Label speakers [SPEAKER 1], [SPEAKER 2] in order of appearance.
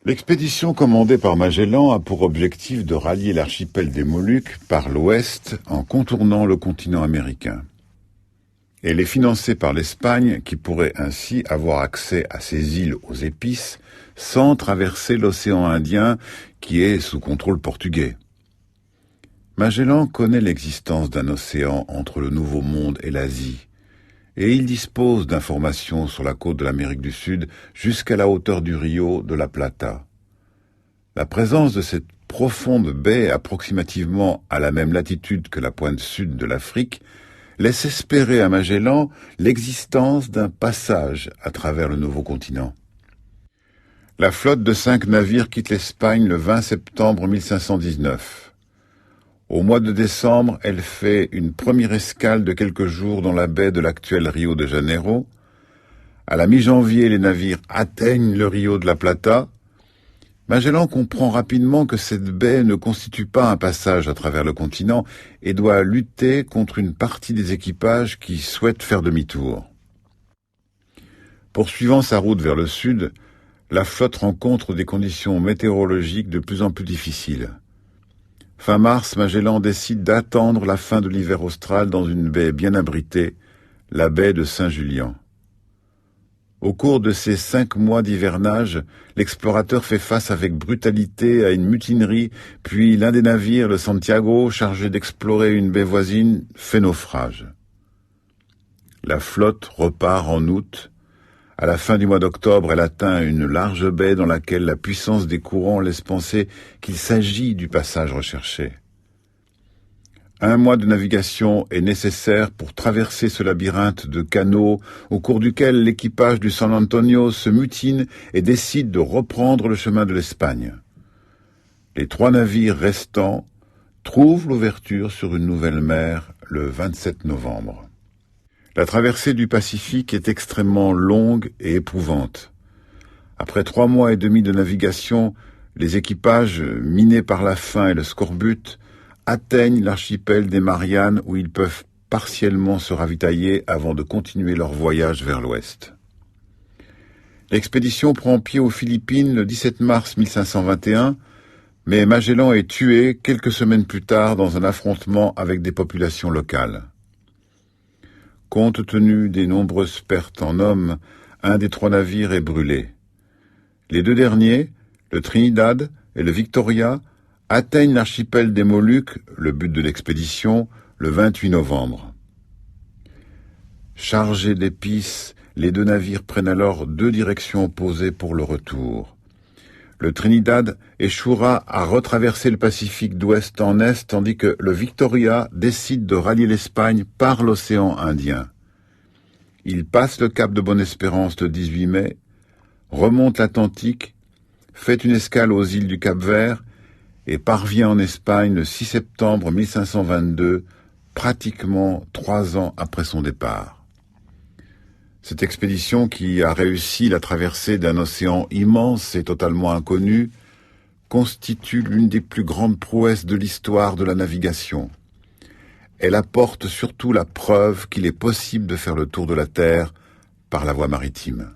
[SPEAKER 1] L'expédition commandée par Magellan a pour objectif de rallier l'archipel des Moluques par l'ouest en contournant le continent américain. Elle est financée par l'Espagne qui pourrait ainsi avoir accès à ces îles aux épices sans traverser l'océan Indien qui est sous contrôle portugais. Magellan connaît l'existence d'un océan entre le Nouveau Monde et l'Asie, et il dispose d'informations sur la côte de l'Amérique du Sud jusqu'à la hauteur du Rio de la Plata. La présence de cette profonde baie approximativement à la même latitude que la pointe sud de l'Afrique laisse espérer à Magellan l'existence d'un passage à travers le nouveau continent. La flotte de 5 navires quitte l'Espagne le 20 septembre 1519. Au mois de décembre, elle fait une première escale de quelques jours dans la baie de l'actuel Rio de Janeiro. À la mi-janvier, les navires atteignent le Rio de la Plata. Magellan comprend rapidement que cette baie ne constitue pas un passage à travers le continent et doit lutter contre une partie des équipages qui souhaitent faire demi-tour. Poursuivant sa route vers le sud, la flotte rencontre des conditions météorologiques de plus en plus difficiles. Fin mars, Magellan décide d'attendre la fin de l'hiver austral dans une baie bien abritée, la baie de Saint-Julien. Au cours de ces 5 mois d'hivernage, l'explorateur fait face avec brutalité à une mutinerie, puis l'un des navires, le Santiago, chargé d'explorer une baie voisine, fait naufrage. La flotte repart en août. À la fin du mois d'octobre, elle atteint une large baie dans laquelle la puissance des courants laisse penser qu'il s'agit du passage recherché. 1 mois de navigation est nécessaire pour traverser ce labyrinthe de canaux au cours duquel l'équipage du San Antonio se mutine et décide de reprendre le chemin de l'Espagne. Les 3 navires restants trouvent l'ouverture sur une nouvelle mer le 27 novembre. La traversée du Pacifique est extrêmement longue et éprouvante. Après 3 mois et demi de navigation, les équipages, minés par la faim et le scorbut, atteignent l'archipel des Mariannes où ils peuvent partiellement se ravitailler avant de continuer leur voyage vers l'ouest. L'expédition prend pied aux Philippines le 17 mars 1521, mais Magellan est tué quelques semaines plus tard dans un affrontement avec des populations locales. Compte tenu des nombreuses pertes en hommes, un des 3 navires est brûlé. Les 2 derniers, le Trinidad et le Victoria, atteignent l'archipel des Moluques, le but de l'expédition, le 28 novembre. Chargés d'épices, les 2 navires prennent alors 2 directions opposées pour le retour. Le Trinidad échouera à retraverser le Pacifique d'ouest en est, tandis que le Victoria décide de rallier l'Espagne par l'océan Indien. Il passe le cap de Bonne-Espérance le 18 mai, remonte l'Atlantique, fait une escale aux îles du Cap-Vert et parvient en Espagne le 6 septembre 1522, pratiquement 3 ans après son départ. Cette expédition, qui a réussi la traversée d'un océan immense et totalement inconnu, constitue l'une des plus grandes prouesses de l'histoire de la navigation. Elle apporte surtout la preuve qu'il est possible de faire le tour de la Terre par la voie maritime.